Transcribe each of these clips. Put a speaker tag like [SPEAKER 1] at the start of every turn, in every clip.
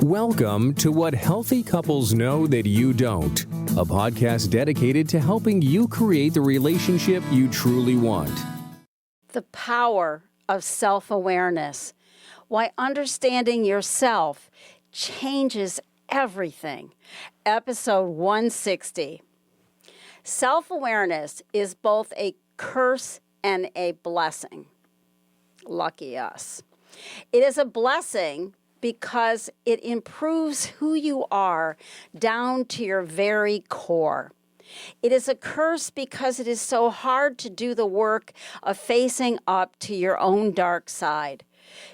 [SPEAKER 1] Welcome to What Healthy Couples Know That You Don't, a podcast dedicated to helping you create the relationship you truly want.
[SPEAKER 2] The power of self-awareness. Why understanding yourself changes everything. Episode 160. Self-awareness is both a curse and a blessing. Lucky us. It is a blessing because it improves who you are down to your very core. It is a curse because it is so hard to do the work of facing up to your own dark side.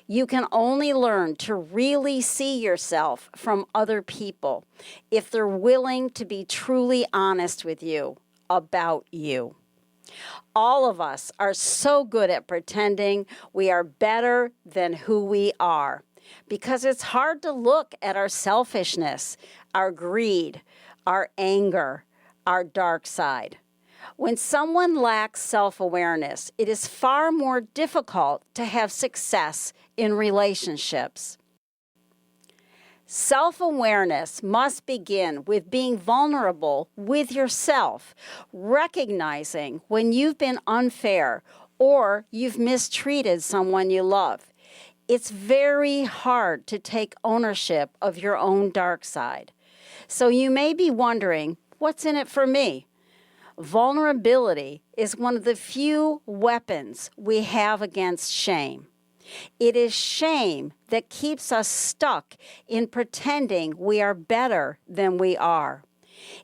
[SPEAKER 2] You can only learn to really see yourself from other people if they're willing to be truly honest with you about you. All of us are so good at pretending we are better than who we are because it's hard to look at our selfishness, our greed, our anger, our dark side. When someone lacks self-awareness, it is far more difficult to have success in relationships. Self-awareness must begin with being vulnerable with yourself, recognizing when you've been unfair or you've mistreated someone you love. It's very hard to take ownership of your own dark side. So you may be wondering, what's in it for me? Vulnerability is one of the few weapons we have against shame. It is shame that keeps us stuck in pretending we are better than we are.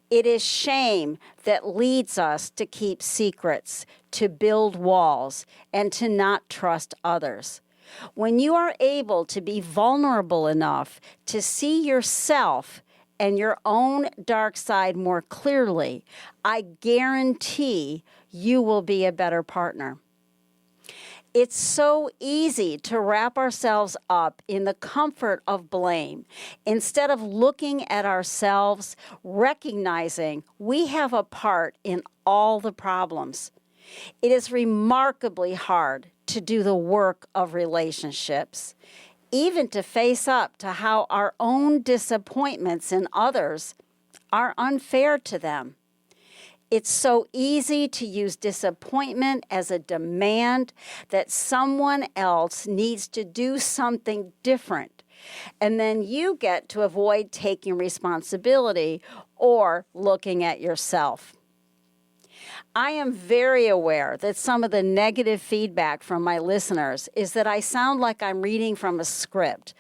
[SPEAKER 2] It is shame that leads us to keep secrets, to build walls, and to not trust others. When you are able to be vulnerable enough to see yourself and your own dark side more clearly, I guarantee you will be a better partner. It's so easy to wrap ourselves up in the comfort of blame instead of looking at ourselves, recognizing we have a part in all the problems. It is remarkably hard to do the work of relationships, even to face up to how our own disappointments in others are unfair to them. It's so easy to use disappointment as a demand that someone else needs to do something different, and then you get to avoid taking responsibility or looking at yourself. I am very aware that some of the negative feedback from my listeners is that I sound like I'm reading from a script.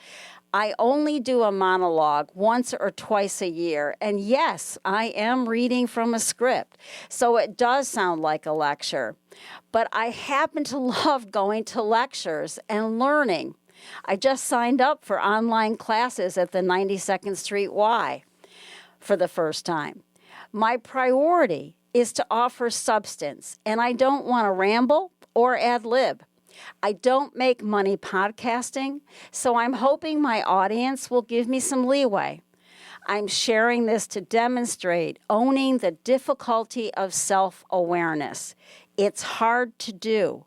[SPEAKER 2] I only do a monologue once or twice a year, and yes, I am reading from a script, so it does sound like a lecture. But I happen to love going to lectures and learning. I just signed up for online classes at the 92nd Street Y for the first time. My priority is to offer substance, and I don't want to ramble or ad lib. I don't make money podcasting, so I'm hoping my audience will give me some leeway. I'm sharing this to demonstrate owning the difficulty of self-awareness. It's hard to do.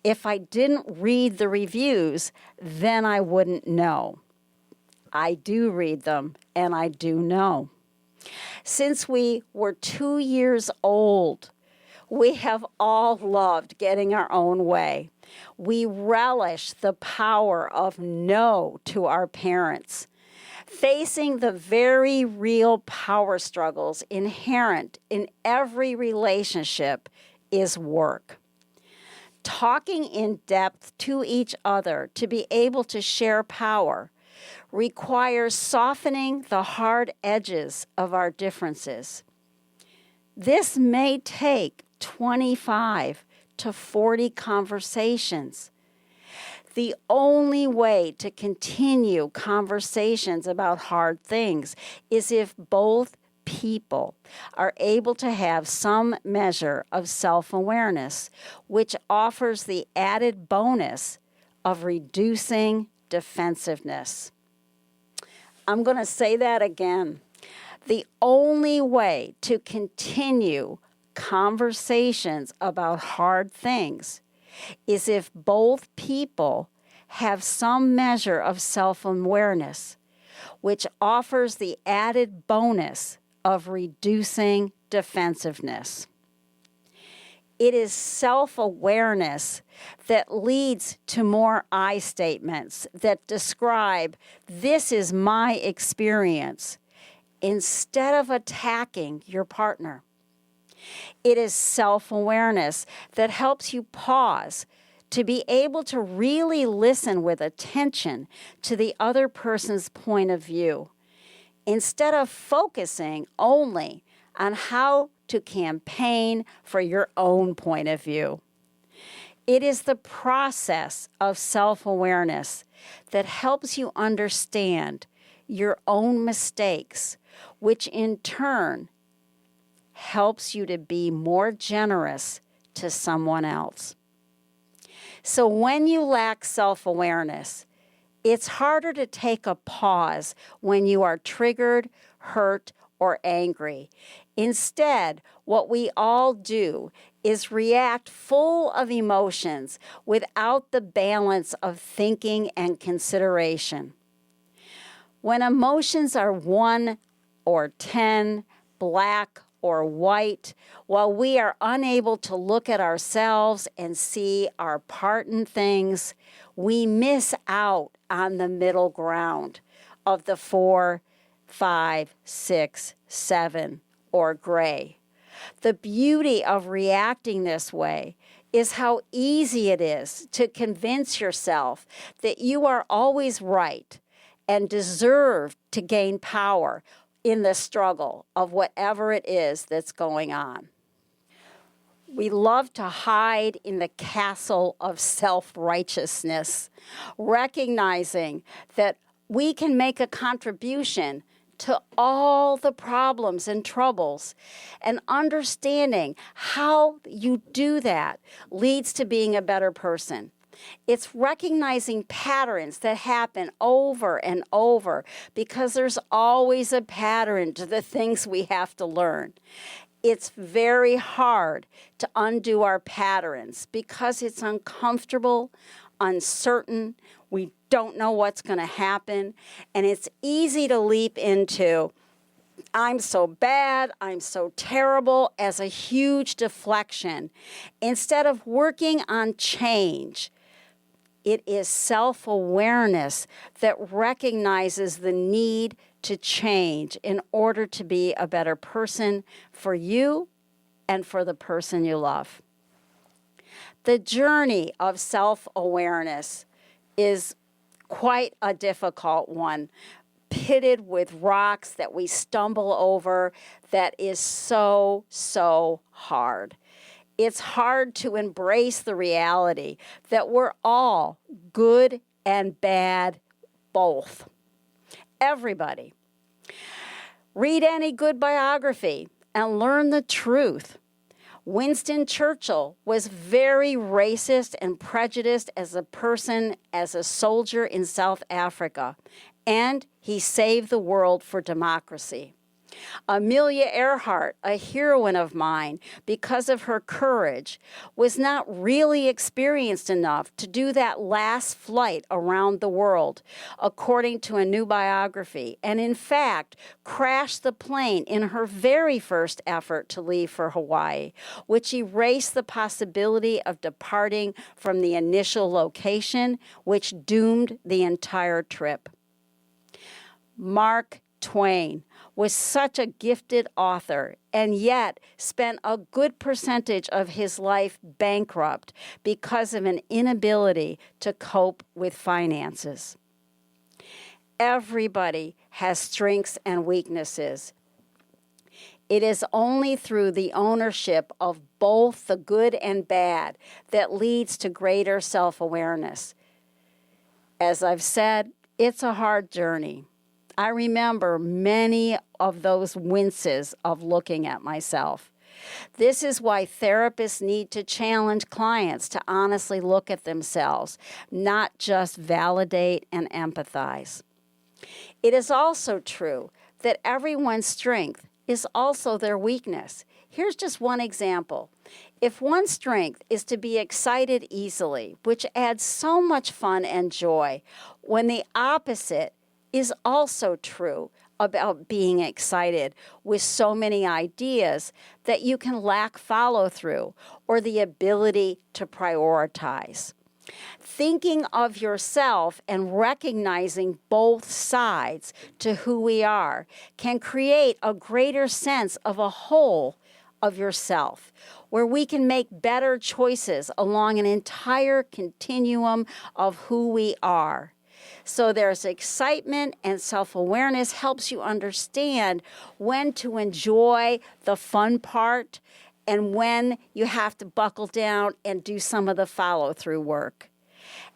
[SPEAKER 2] If I didn't read the reviews, then I wouldn't know. I do read them, and I do know. Since we were 2 years old, we have all loved getting our own way. We relish the power of no to our parents. Facing the very real power struggles inherent in every relationship is work. Talking in depth to each other to be able to share power requires softening the hard edges of our differences. This may take 25 to 40 conversations. The only way to continue conversations about hard things is if both people are able to have some measure of self-awareness, which offers the added bonus of reducing defensiveness. I'm going to say that again. The only way to continue conversations about hard things is if both people have some measure of self-awareness, which offers the added bonus of reducing defensiveness. It is self-awareness that leads to more I statements that describe, "This is my experience," instead of attacking your partner. It is self-awareness that helps you pause to be able to really listen with attention to the other person's point of view, instead of focusing only on how to campaign for your own point of view. It is the process of self-awareness that helps you understand your own mistakes, which in turn helps you to be more generous to someone else. So when you lack self-awareness, it's harder to take a pause when you are triggered, hurt, or angry. Instead, what we all do is react full of emotions without the balance of thinking and consideration. When emotions are 1 or 10, black or white, while we are unable to look at ourselves and see our part in things, we miss out on the middle ground of the 4, 5, 6, 7, or gray. The beauty of reacting this way is how easy it is to convince yourself that you are always right and deserve to gain power in the struggle of whatever it is that's going on. We love to hide in the castle of self-righteousness, recognizing that we can make a contribution to all the problems and troubles, and understanding how you do that leads to being a better person. It's recognizing patterns that happen over and over, because there's always a pattern to the things we have to learn. It's very hard to undo our patterns because it's uncomfortable, uncertain. We don't know what's going to happen. And it's easy to leap into, "I'm so bad, I'm so terrible," as a huge deflection, instead of working on change. It is self-awareness that recognizes the need to change in order to be a better person for you and for the person you love. The journey of self-awareness is quite a difficult one, pitted with rocks that we stumble over, that is so, so hard. It's hard to embrace the reality that we're all good and bad, both. Everybody. Read any good biography and learn the truth. Winston Churchill was very racist and prejudiced as a person, as a soldier in South Africa, and he saved the world for democracy. Amelia Earhart, a heroine of mine, because of her courage, was not really experienced enough to do that last flight around the world, according to a new biography, and in fact crashed the plane in her very first effort to leave for Hawaii, which erased the possibility of departing from the initial location, which doomed the entire trip. Mark Twain was such a gifted author, and yet spent a good percentage of his life bankrupt because of an inability to cope with finances. Everybody has strengths and weaknesses. It is only through the ownership of both the good and bad that leads to greater self-awareness. As I've said, it's a hard journey. I remember many of those winces of looking at myself. This is why therapists need to challenge clients to honestly look at themselves, not just validate and empathize. It is also true that everyone's strength is also their weakness. Here's just one example. If one strength is to be excited easily, which adds so much fun and joy, when the opposite is also true about being excited with so many ideas that you can lack follow through or the ability to prioritize. Thinking of yourself and recognizing both sides to who we are can create a greater sense of a whole of yourself, where we can make better choices along an entire continuum of who we are. So there's excitement, and self-awareness helps you understand when to enjoy the fun part and when you have to buckle down and do some of the follow-through work.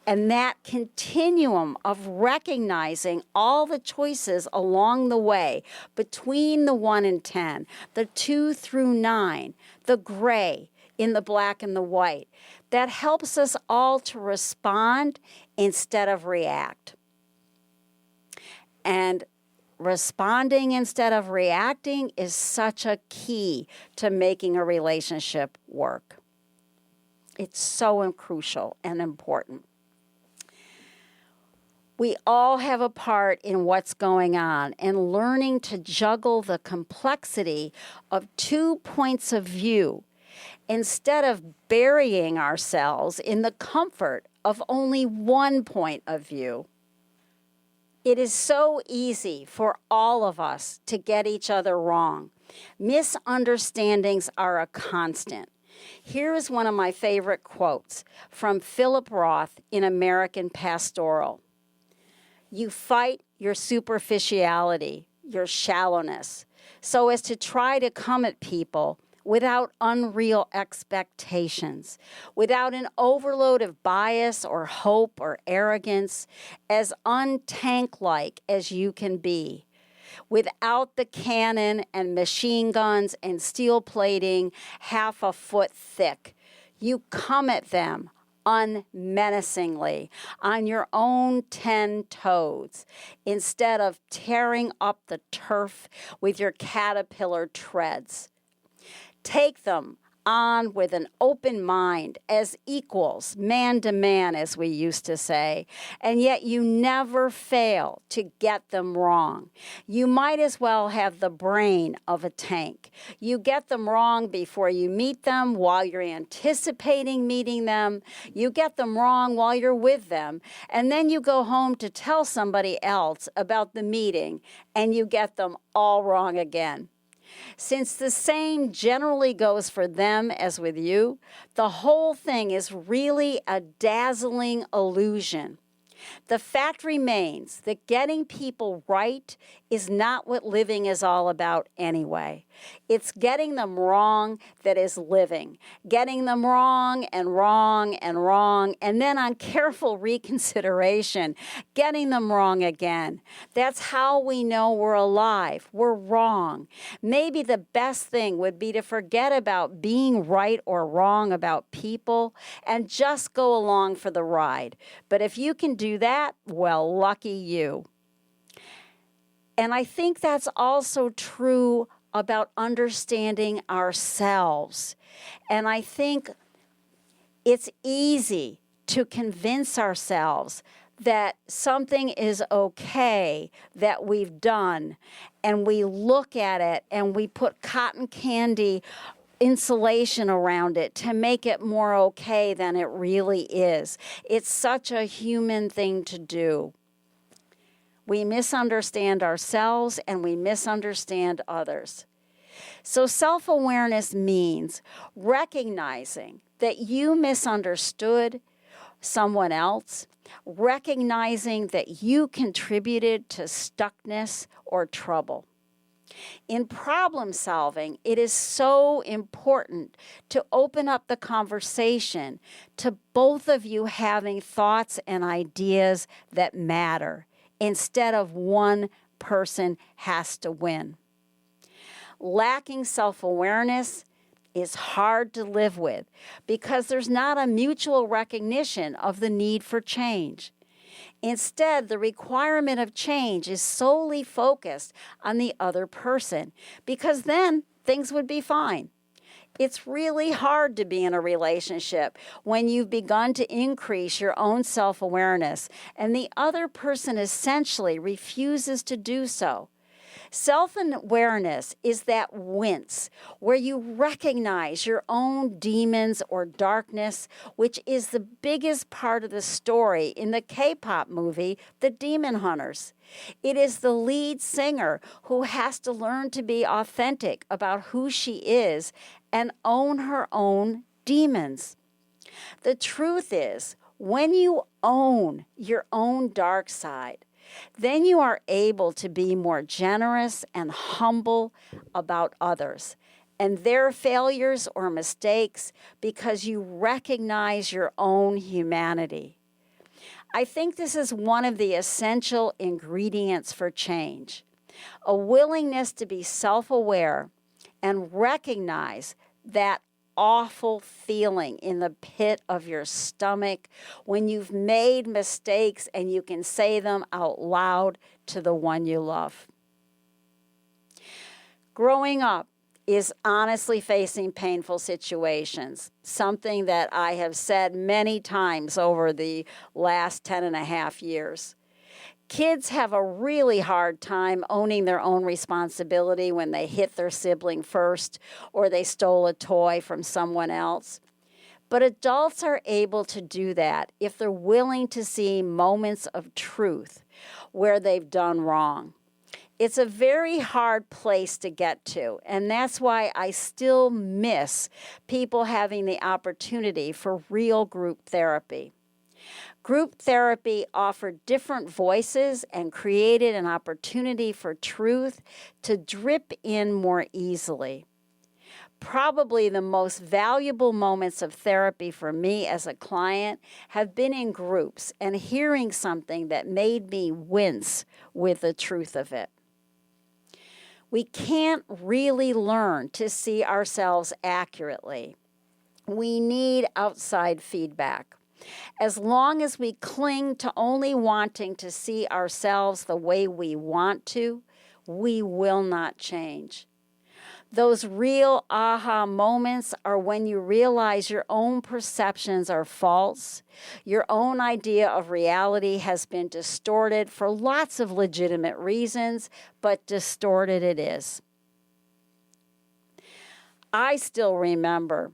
[SPEAKER 2] And that continuum of recognizing all the choices along the way between the 1 and 10, the 2 through 9, the gray in the black and the white, that helps us all to respond instead of react. And responding instead of reacting is such a key to making a relationship work. It's so crucial and important. We all have a part in what's going on, and learning to juggle the complexity of 2 points of view instead of burying ourselves in the comfort of only 1 point of view. It is so easy for all of us to get each other wrong. Misunderstandings are a constant. Here is one of my favorite quotes from Philip Roth in American Pastoral. You fight your superficiality, your shallowness, so as to try to come at people without unreal expectations, without an overload of bias or hope or arrogance, as untank-like as you can be, without the cannon and machine guns and steel plating half a foot thick. You come at them unmenacingly on your own 10 toes instead of tearing up the turf with your caterpillar treads. Take them on with an open mind as equals, man to man, as we used to say, and yet you never fail to get them wrong. You might as well have the brain of a tank. You get them wrong before you meet them, while you're anticipating meeting them. You get them wrong while you're with them, and then you go home to tell somebody else about the meeting, and you get them all wrong again. Since the same generally goes for them as with you, the whole thing is really a dazzling illusion. The fact remains that getting people right is not what living is all about anyway. It's getting them wrong that is living. Getting them wrong and wrong and wrong, and then on careful reconsideration, getting them wrong again. That's how we know we're alive. We're wrong. Maybe the best thing would be to forget about being right or wrong about people and just go along for the ride. But if you can do that, well, lucky you. And I think that's also true about understanding ourselves. And I think it's easy to convince ourselves that something is okay that we've done, and we look at it and we put cotton candy insulation around it to make it more okay than it really is. It's such a human thing to do. We misunderstand ourselves and we misunderstand others. So self-awareness means recognizing that you misunderstood someone else, recognizing that you contributed to stuckness or trouble. In problem solving, it is so important to open up the conversation to both of you having thoughts and ideas that matter, instead of one person has to win. Lacking self-awareness is hard to live with because there's not a mutual recognition of the need for change. Instead, the requirement of change is solely focused on the other person, because then things would be fine. It's really hard to be in a relationship when you've begun to increase your own self-awareness and the other person essentially refuses to do so. Self-awareness is that wince where you recognize your own demons or darkness, which is the biggest part of the story in the K-pop movie, The Demon Hunters. It is the lead singer who has to learn to be authentic about who she is and own her own demons. The truth is, when you own your own dark side, then you are able to be more generous and humble about others and their failures or mistakes because you recognize your own humanity. I think this is one of the essential ingredients for change, a willingness to be self-aware and recognize that awful feeling in the pit of your stomach when you've made mistakes and you can say them out loud to the one you love. Growing up is honestly facing painful situations, something that I have said many times over the last 10 and a half years. Kids have a really hard time owning their own responsibility when they hit their sibling first or they stole a toy from someone else. But adults are able to do that if they're willing to see moments of truth where they've done wrong. It's a very hard place to get to, and that's why I still miss people having the opportunity for real group therapy. Group therapy offered different voices and created an opportunity for truth to drip in more easily. Probably the most valuable moments of therapy for me as a client have been in groups and hearing something that made me wince with the truth of it. We can't really learn to see ourselves accurately. We need outside feedback. As long as we cling to only wanting to see ourselves the way we want to, we will not change. Those real aha moments are when you realize your own perceptions are false, your own idea of reality has been distorted for lots of legitimate reasons, but distorted it is. I still remember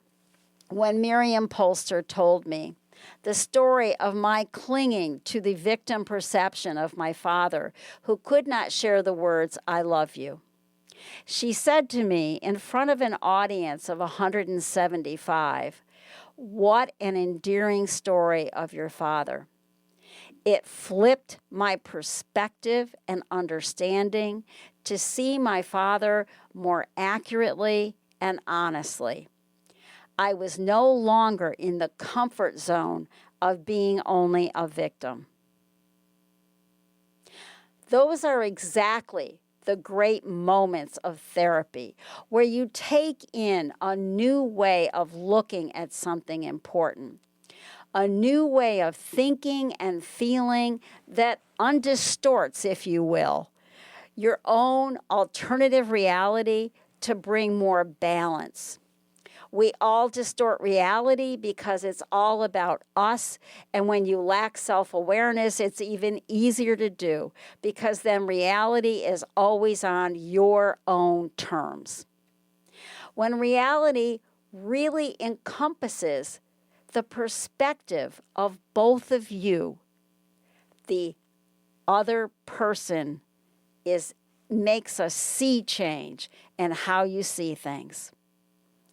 [SPEAKER 2] when Miriam Polster told me the story of my clinging to the victim perception of my father, who could not share the words, "I love you." She said to me in front of an audience of 175, "What an endearing story of your father." It flipped my perspective and understanding to see my father more accurately and honestly. I was no longer in the comfort zone of being only a victim. Those are exactly the great moments of therapy, where you take in a new way of looking at something important, a new way of thinking and feeling that undistorts, if you will, your own alternative reality to bring more balance. We all distort reality because it's all about us, and when you lack self-awareness, it's even easier to do because then reality is always on your own terms. When reality really encompasses the perspective of both of you, the other person makes a sea change in how you see things.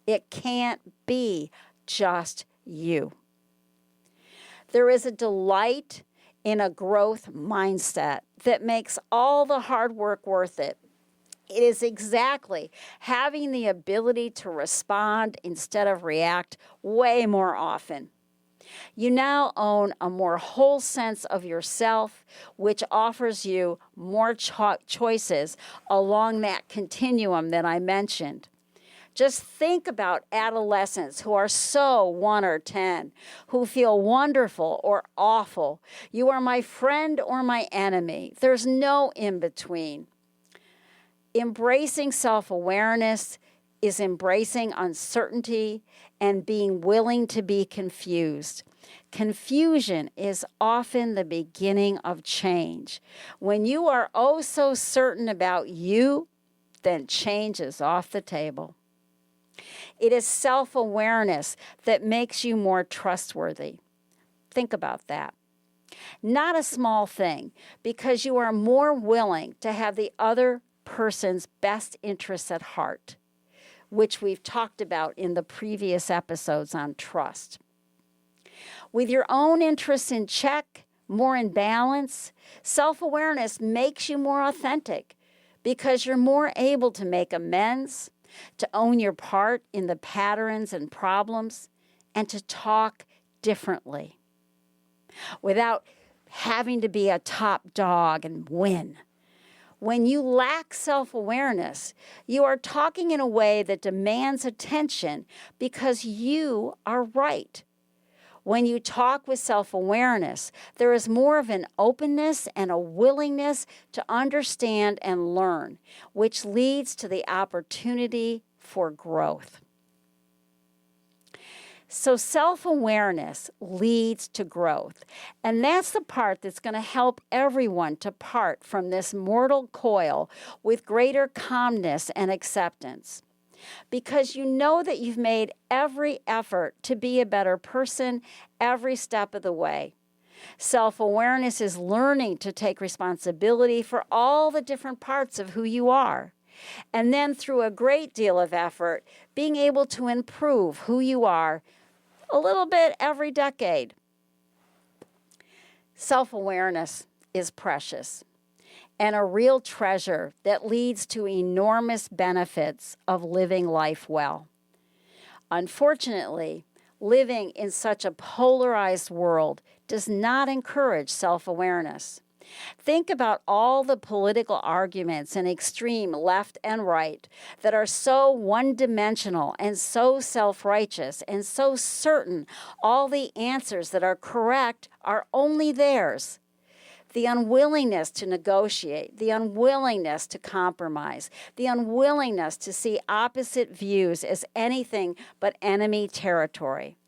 [SPEAKER 2] It can't be just you. There is a delight in a growth mindset that makes all the hard work worth it. It is exactly having the ability to respond instead of react way more often. You now own a more whole sense of yourself, which offers you more choices along that continuum that I mentioned. Just think about adolescents who are so 1 or 10, who feel wonderful or awful. You are my friend or my enemy. There's no in between. Embracing self-awareness is embracing uncertainty and being willing to be confused. Confusion is often the beginning of change. When you are oh so certain about you, then change is off the table. It is self-awareness that makes you more trustworthy. Think about that. Not a small thing, because you are more willing to have the other person's best interests at heart, which we've talked about in the previous episodes on trust. With your own interests in check, more in balance, self-awareness makes you more authentic because you're more able to make amends, to own your part in the patterns and problems, and to talk differently without having to be a top dog and win. When you lack self-awareness, you are talking in a way that demands attention because you are right. When you talk with self-awareness, there is more of an openness and a willingness to understand and learn, which leads to the opportunity for growth. So self-awareness leads to growth. And that's the part that's going to help everyone to part from this mortal coil with greater calmness and acceptance. Because you know that you've made every effort to be a better person every step of the way. Self-awareness is learning to take responsibility for all the different parts of who you are. And then through a great deal of effort, being able to improve who you are a little bit every decade. Self-awareness is precious and a real treasure that leads to enormous benefits of living life well. Unfortunately, living in such a polarized world does not encourage self-awareness. Think about all the political arguments in extreme left and right that are so one-dimensional and so self-righteous and so certain all the answers that are correct are only theirs. The unwillingness to negotiate, the unwillingness to compromise, the unwillingness to see opposite views as anything but enemy territory.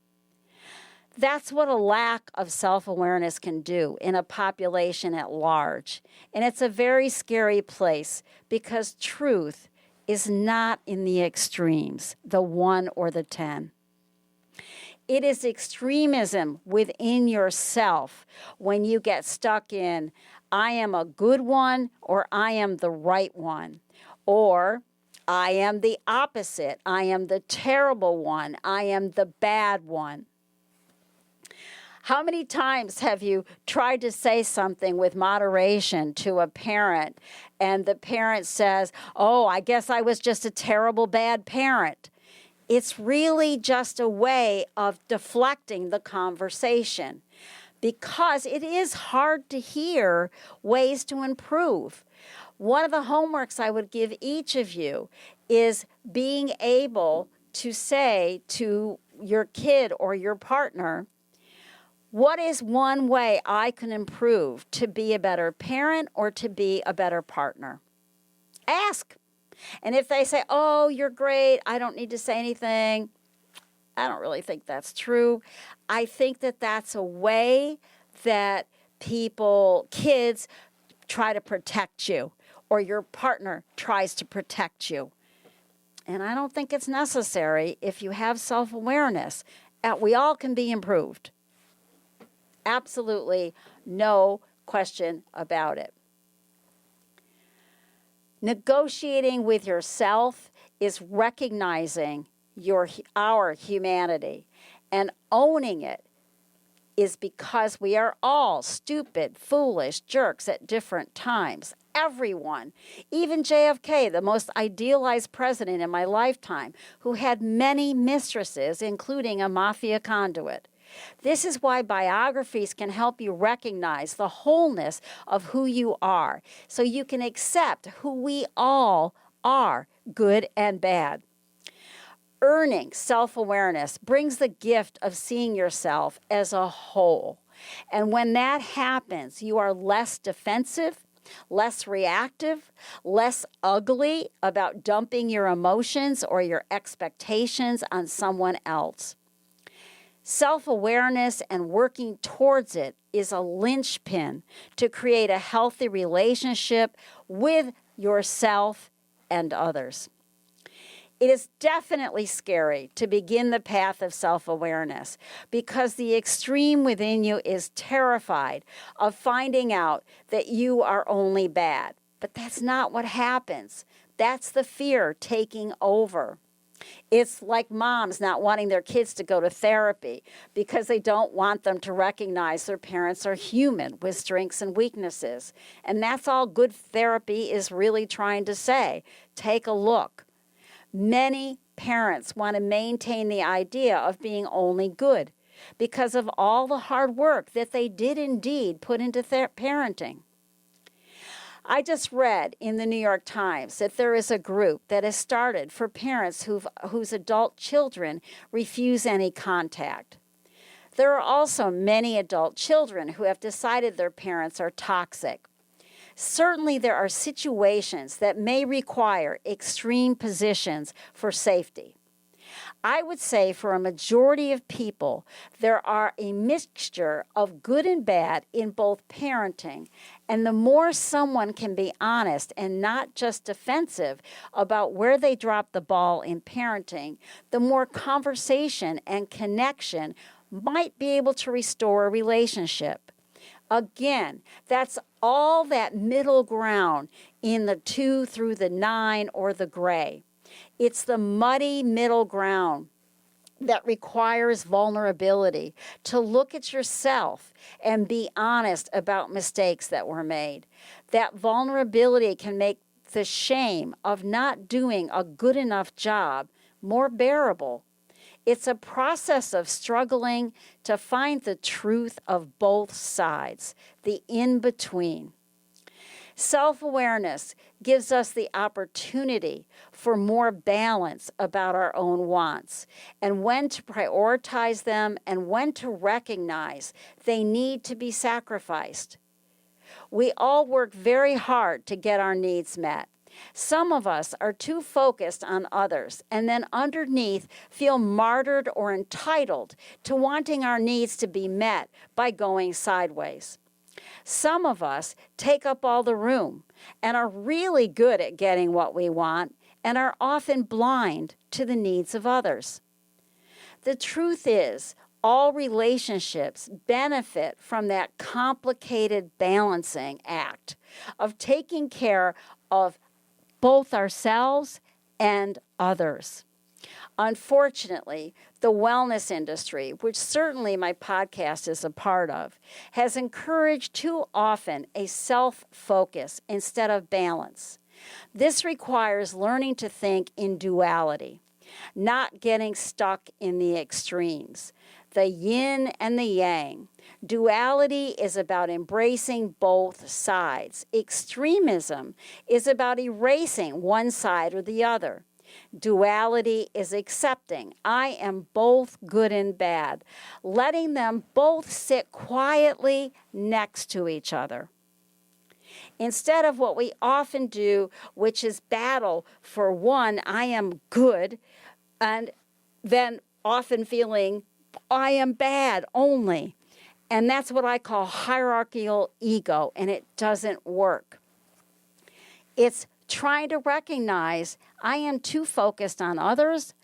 [SPEAKER 2] That's what a lack of self-awareness can do in a population at large. And it's a very scary place because truth is not in the extremes, the 1 or the 10. It is extremism within yourself when you get stuck in, I am a good one or I am the right one, or I am the opposite, I am the terrible one, I am the bad one. How many times have you tried to say something with moderation to a parent and the parent says, oh, I guess I was just a terrible bad parent? It's really just a way of deflecting the conversation because it is hard to hear ways to improve. One of the homeworks I would give each of you is being able to say to your kid or your partner, what is one way I can improve to be a better parent or to be a better partner? Ask. And if they say, oh, you're great, I don't need to say anything, I don't really think that's true. I think that that's a way that kids try to protect you or your partner tries to protect you. And I don't think it's necessary if you have self-awareness. We all can be improved. Absolutely no question about it. Negotiating with yourself is recognizing our humanity, and owning it is because we are all stupid, foolish jerks at different times. Everyone, even JFK, the most idealized president in my lifetime, who had many mistresses, including a mafia conduit. This is why biographies can help you recognize the wholeness of who you are, so you can accept who we all are, good and bad. Earning self-awareness brings the gift of seeing yourself as a whole. And when that happens, you are less defensive, less reactive, less ugly about dumping your emotions or your expectations on someone else. Self-awareness and working towards it is a linchpin to create a healthy relationship with yourself and others. It is definitely scary to begin the path of self-awareness because the extreme within you is terrified of finding out that you are only bad. But that's not what happens. That's the fear taking over. It's like moms not wanting their kids to go to therapy because they don't want them to recognize their parents are human with strengths and weaknesses. And that's all good therapy is really trying to say. Take a look. Many parents want to maintain the idea of being only good because of all the hard work that they did indeed put into parenting. I just read in the New York Times that there is a group that has started for parents whose adult children refuse any contact. There are also many adult children who have decided their parents are toxic. Certainly there are situations that may require extreme positions for safety. I would say for a majority of people, there are a mixture of good and bad in both parenting. And the more someone can be honest and not just defensive about where they dropped the ball in parenting, the more conversation and connection might be able to restore a relationship. Again, that's all that middle ground in the 2 through the 9 or the gray. It's the muddy middle ground that requires vulnerability to look at yourself and be honest about mistakes that were made. That vulnerability can make the shame of not doing a good enough job more bearable. It's a process of struggling to find the truth of both sides, the in-between. Self-awareness gives us the opportunity for more balance about our own wants and when to prioritize them and when to recognize they need to be sacrificed. We all work very hard to get our needs met. Some of us are too focused on others and then underneath feel martyred or entitled to wanting our needs to be met by going sideways. Some of us take up all the room and are really good at getting what we want and are often blind to the needs of others. The truth is, all relationships benefit from that complicated balancing act of taking care of both ourselves and others. Unfortunately, the wellness industry, which certainly my podcast is a part of, has encouraged too often a self-focus instead of balance. This requires learning to think in duality, not getting stuck in the extremes, the yin and the yang. Duality is about embracing both sides. Extremism is about erasing one side or the other. Duality is accepting I am both good and bad, letting them both sit quietly next to each other. Instead of what we often do, which is battle for one, I am good, and then often feeling I am bad only. And that's what I call hierarchical ego, and it doesn't work. It's trying to recognize I am too focused on others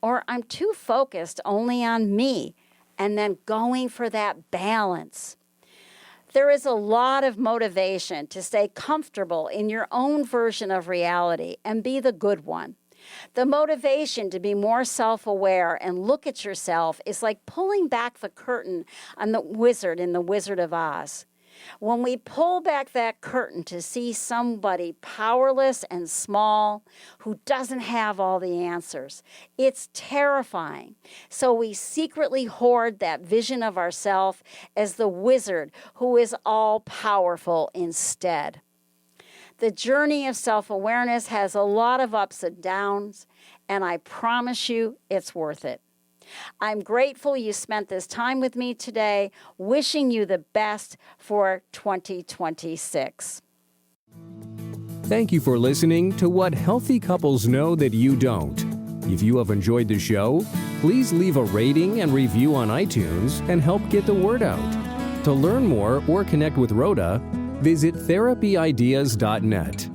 [SPEAKER 2] or I'm too focused only on me, and then going for that balance. There is a lot of motivation to stay comfortable in your own version of reality and be the good one. The motivation to be more self-aware and look at yourself is like pulling back the curtain on the wizard in The Wizard of Oz. When we pull back that curtain to see somebody powerless and small who doesn't have all the answers, it's terrifying. So we secretly hoard that vision of ourselves as the wizard who is all-powerful instead. The journey of self-awareness has a lot of ups and downs, and I promise you it's worth it. I'm grateful you spent this time with me today, wishing you the best for 2026.
[SPEAKER 1] Thank you for listening to What Healthy Couples Know That You Don't. If you have enjoyed the show, please leave a rating and review on iTunes and help get the word out. To learn more or connect with Rhoda, visit therapyideas.net.